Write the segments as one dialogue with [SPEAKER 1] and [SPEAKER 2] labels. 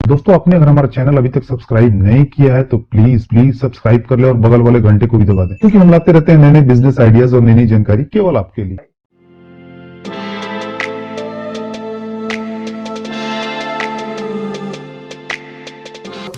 [SPEAKER 1] दोस्तों आपने अगर हमारा चैनल अभी तक सब्सक्राइब नहीं किया है तो प्लीज सब्सक्राइब कर ले और बगल वाले घंटे को भी दबा दें, क्योंकि हम लाते रहते हैं नए नए बिजनेस आइडियाज और नई नई जानकारी केवल आपके लिए।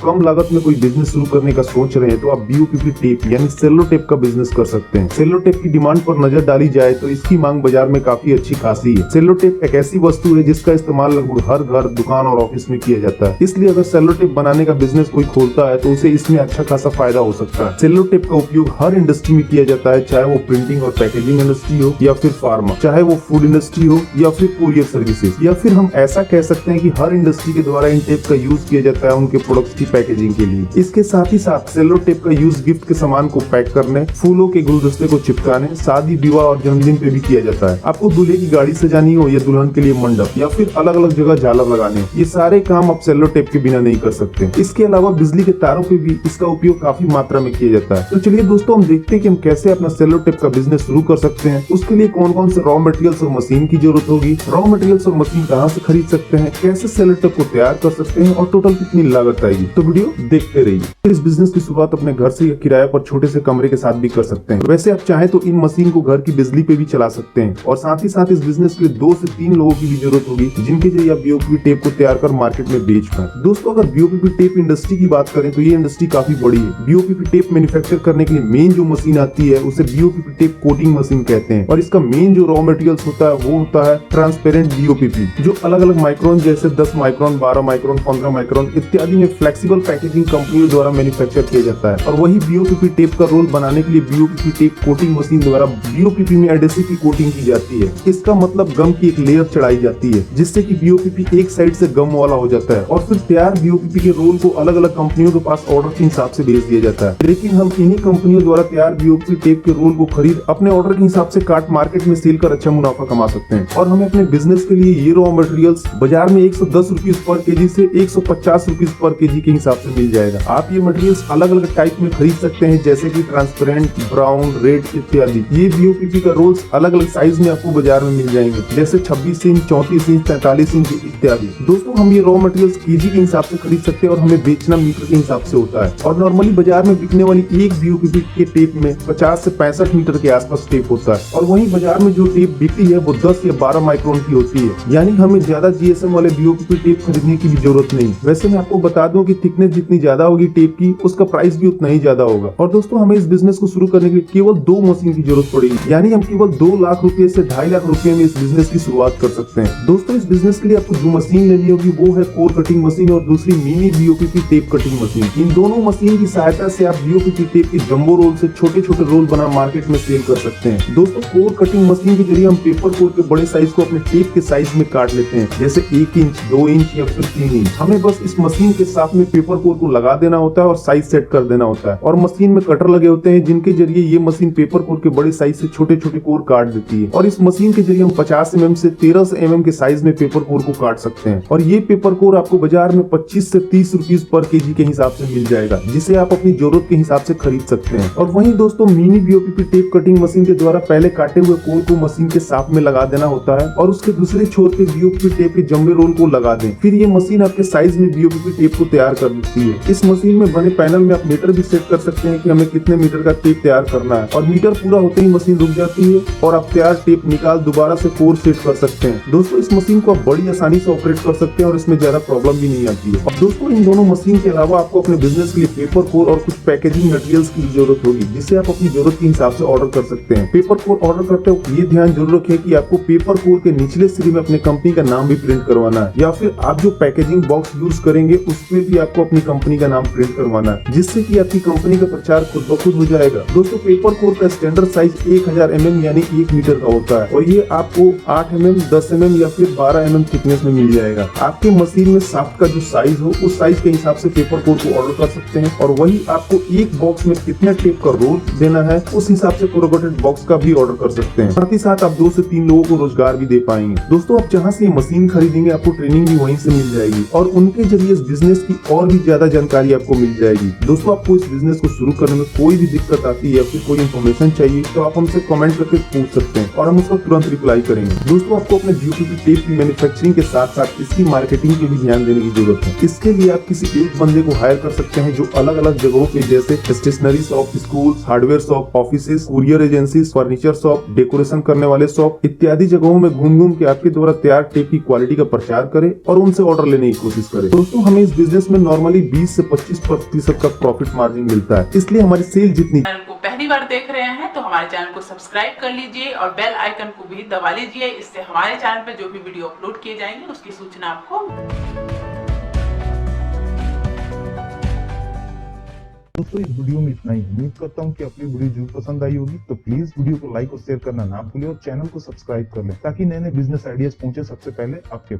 [SPEAKER 2] कम लागत में कोई बिजनेस शुरू करने का सोच रहे हैं तो आप बीओपीपी टेप यानी सेलो टेप का बिजनेस कर सकते हैं। सेलो टेप की डिमांड पर नजर डाली जाए तो इसकी मांग बाजार में काफी अच्छी खासी है। सेलो टेप एक ऐसी वस्तु है जिसका इस्तेमाल लगभग हर घर, दुकान और ऑफिस में किया जाता है। इसलिए अगर सेलो टेप बनाने का बिजनेस कोई खोलता है तो उसे इसमें अच्छा खासा फायदा हो सकता है। सेलो टेप का उपयोग हर इंडस्ट्री में किया जाता है, चाहे वो प्रिंटिंग और पैकेजिंग इंडस्ट्री हो या फिर फार्मा, चाहे वो फूड इंडस्ट्री हो या फिर कुरियर सर्विसेज, या फिर हम ऐसा कह सकते हैं कि हर इंडस्ट्री के द्वारा इन टेप का यूज किया जाता है उनके प्रोडक्ट्स की पैकेजिंग के लिए। इसके साथ ही साथ सेलो टेप का यूज गिफ्ट के सामान को पैक करने, फूलों के गुलदस्ते को चिपकाने, शादी, विवाह और जन्मदिन पे भी किया जाता है। आपको दूल्हे की गाड़ी सजानी हो या दुल्हन के लिए मंडप या फिर अलग अलग जगह झालर लगाने, ये सारे काम आप सेलो टेप के बिना नहीं कर सकते। इसके अलावा बिजली के तारों पे भी इसका उपयोग काफी मात्रा में किया जाता है। तो चलिए दोस्तों, हम देखते हैं कि हम कैसे अपना सेलो टेप का बिजनेस शुरू कर सकते हैं। उसके लिए कौन कौन से रॉ मटेरियल्स और मशीन की जरूरत होगी, रॉ मटेरियल्स और मशीन कहाँ से खरीद सकते हैं, कैसे सेलो टेप को तैयार कर सकते हैं और टोटल कितनी लागत आएगी। तो वीडियो देखते रहिए। इस बिजनेस की शुरुआत अपने घर से या किराए पर छोटे से कमरे के साथ भी कर सकते हैं। वैसे आप चाहें तो इन मशीन को घर की बिजली पे भी चला सकते हैं और साथ ही साथ इस बिजनेस के लिए 2 से 3 लोगों की भी जरूरत होगी जिनके जरिए आप बीओपीपी टेप को तैयार कर मार्केट में बेच पाए। दोस्तों, अगर बीओपीपी टेप इंडस्ट्री की बात करें तो ये इंडस्ट्री काफी बड़ी है। बीओपीपी टेप मैन्युफैक्चर करने के लिए मेन जो मशीन आती है उसे बीओपीपी टेप कोटिंग मशीन कहते हैं और इसका मेन जो रॉ मटेरियल्स होता है वो होता है ट्रांसपेरेंट बीओपीपी, जो अलग अलग माइक्रोन जैसे 10 माइक्रोन, 12 माइक्रोन, 15 माइक्रोन इत्यादि में फ्लेक्सिबल पैकेजिंग कंपनियों द्वारा मैन्युफैक्चर किया जाता है। और वही बीओपीपी टेप का रोल बनाने के लिए बीओपीपी टेप कोटिंग मशीन द्वारा बीओपीपी में एडेसिव की कोटिंग की जाती है। इसका मतलब गम की एक लेयर चढ़ाई जाती है जिससे कि बीओपीपी एक साइड से गम वाला हो जाता है और फिर तैयार बीओपीपी के रोल को अलग अलग कंपनियों के पास ऑर्डर के हिसाब से भेज दिया जाता है। लेकिन हम इन्हीं कंपनियों द्वारा तैयार बीओपीपी टेप के रोल को खरीद अपने ऑर्डर के हिसाब से काट मार्केट में सेल कर अच्छा मुनाफा कमा सकते हैं। और हमें अपने बिजनेस के लिए ये रॉ मटेरियल्स बाजार में 110 रुपीज पर केजी से 150 रुपीज पर केजी के हिसाब से मिल जाएगा। आप ये मटेरियल्स अलग अलग टाइप में खरीद सकते हैं जैसे कि ट्रांसपेरेंट, ब्राउन, रेड इत्यादि। ये बीओपीपी का रोल्स अलग अलग साइज में आपको बाजार में मिल जाएंगे जैसे 26 इंच, 34 इंच, 43 इंच इत्यादि। दोस्तों, हम ये रॉ मटेरियल्स केजी के हिसाब से खरीद सकते हैं और हमें बेचना मीटर के हिसाब से होता है। और नॉर्मली बाजार में बिकने वाली एक बीओपीपी के टेप में 50 से 65 मीटर के आसपास टेप होता है और वहीं बाजार में जो टेप बिकती है वो 10 या 12 माइक्रोन की होती है, यानी हमें ज्यादा जीएसएम वाले बीओपीपी टेप खरीदने की भी जरूरत नहीं। वैसे मैं आपको बता दूं कि थिकनेस जितनी ज्यादा होगी टेप की, उसका प्राइस भी उतना ही ज्यादा होगा। और दोस्तों, हमें इस बिजनेस को शुरू करने के लिए केवल 2 मशीन की जरूरत पड़ेगी, यानी हम केवल 2 लाख रुपए से 2.5 लाख रुपए में इस बिजनेस की शुरुआत कर सकते हैं। दोस्तों, इस बिजनेस के लिए आपको जो मशीन लेनी होगी वो है कोर कटिंग मशीन और दूसरी mini BOPP tape cutting machine. इन दोनों मशीन की सहायता से आप बीओपीपी टेप के जंबो रोल से छोटे छोटे रोल बना मार्केट में सेल कर सकते हैं। दोस्तों, कोर कटिंग मशीन के जरिए हम पेपर कोर के बड़े साइज को अपने टेप के साइज में काट लेते हैं, जैसे 1 इंच, 2 इंच या फिर 3 इंच। हमें बस इस मशीन के साथ में पेपर कोर को लगा देना होता है और साइज सेट कर देना होता है। और मशीन में कटर लगे होते हैं जिनके जरिए ये मशीन पेपर कोर के बड़े साइज से छोटे छोटे कोर काट देती है। और इस मशीन के जरिए हम 50 mm से 13 mm के साइज में पेपर कोर को काट सकते हैं। और ये पेपर कोर आपको बाजार में 25 से 30 रुपीज पर केजी के हिसाब से मिल जाएगा, जिसे आप अपनी जरूरत के हिसाब से खरीद सकते हैं। और वहीं दोस्तों, mini BOPP tape cutting machine के द्वारा पहले काटे हुए कोर को मशीन के साथ में लगा देना होता है और उसके दूसरे छोर पे बीओपीपी टेप के जंबे रोल को लगा दें। फिर ये मशीन आपके साइज में बीओपीपी टेप को तैयार कर देती है। इस मशीन में बने पैनल में आप मीटर भी सेट कर सकते हैं कि हमें कितने मीटर का टेप तैयार करना है और मीटर पूरा होते ही मशीन रुक जाती है और आप तैयार टेप निकाल दोबारा से कोर सेट कर सकते हैं। दोस्तों, इस मशीन को आप बड़ी आसानी से ऑपरेट कर सकते हैं और इसमें ज्यादा प्रॉब्लम भी नहीं आती है। और दोस्तों, इन दोनों मशीन के अलावा आपको अपने बिजनेस के लिए पेपर कोर और कुछ पैकेजिंग मटेरियल्स की जरूरत होगी, जिसे आप अपनी जरूरत के हिसाब से ऑर्डर कर सकते हैं। पेपर कोर ऑर्डर करते वक्त ये ध्यान जरूर रखें कि आपको पेपर कोर के निचले सिरे में अपने कंपनी का नाम भी प्रिंट करवाना है, या फिर आप जो पैकेजिंग बॉक्स यूज करेंगे उसमें भी आपको अपनी कंपनी का नाम प्रिंट करवाना है, जिससे कि आपकी कंपनी का प्रचार खुद ब खुद हो जाएगा। दोस्तों, पेपर कोर का स्टैंडर्ड साइज 1000 mm यानी 1 मीटर का होता है और ये आपको 8 mm, 10 mm या फिर 12 mm थिकनेस में मिल जाएगा। आपके मशीन में शाफ्ट का जो साइज हो उस साइज के हिसाब से पेपर कोर को ऑर्डर कर सकते हैं और वही आपको एक बॉक्स में कितना टेप का रोल देना है उस हिसाब से कोरोगेटेड बॉक्स का भी ऑर्डर कर सकते हैं। साथ ही साथ आप 2 से 3 लोगों को रोजगार भी दे पाएंगे। दोस्तों, आप जहाँ से ये मशीन खरीदेंगे आपको ट्रेनिंग भी वहीं से मिल जाएगी और उनके जरिए इस बिजनेस की और भी ज्यादा जानकारी आपको मिल जाएगी। दोस्तों, आपको इस बिजनेस को शुरू करने में कोई भी दिक्कत आती है या फिर कोई इन्फॉर्मेशन चाहिए तो आप हमसे कमेंट करके पूछ सकते हैं और हम उसका तुरंत रिप्लाई करेंगे। दोस्तों, आपको अपने BOPP टेप की मैन्युफैक्चरिंग के साथ साथ इसकी मार्केटिंग पे भी ध्यान देने की जरूरत है। इसके लिए आप किसी एक बंदे को हायर कर सकते हैं जो अलग अलग जगहों पे जैसे stationery shop, school, hardware shop, offices, courier agency, furniture shop, decoration करने वाले शॉप इत्यादि जगहों में घूम घूम के आपके द्वारा तैयार टेप की क्वालिटी का प्रचार करे और उनसे ऑर्डर लेने की कोशिश करे। दोस्तों, हमें इस बिजनेस में नॉर्मली 20 से 25% का प्रॉफिट मार्जिन मिलता है, इसलिए हमारी सेल जितनी
[SPEAKER 3] चैनल को पहली बार देख रहे हैं तो हमारे चैनल को सब्सक्राइब कर लीजिए और बेल आइकन को भी दबा लीजिए। इससे हमारे चैनल पे जो भी वीडियो अपलोड किए जाएंगे उसकी सूचना आपको।
[SPEAKER 1] दोस्तों, इस वीडियो में इतना ही। उम्मीद करता हूँ कि आपको वीडियो जरूर पसंद आई होगी, तो प्लीज वीडियो को लाइक और शेयर करना ना भूलें और चैनल को सब्सक्राइब कर लें ताकि नए नए बिजनेस आइडियाज पहुंचे सबसे पहले आपके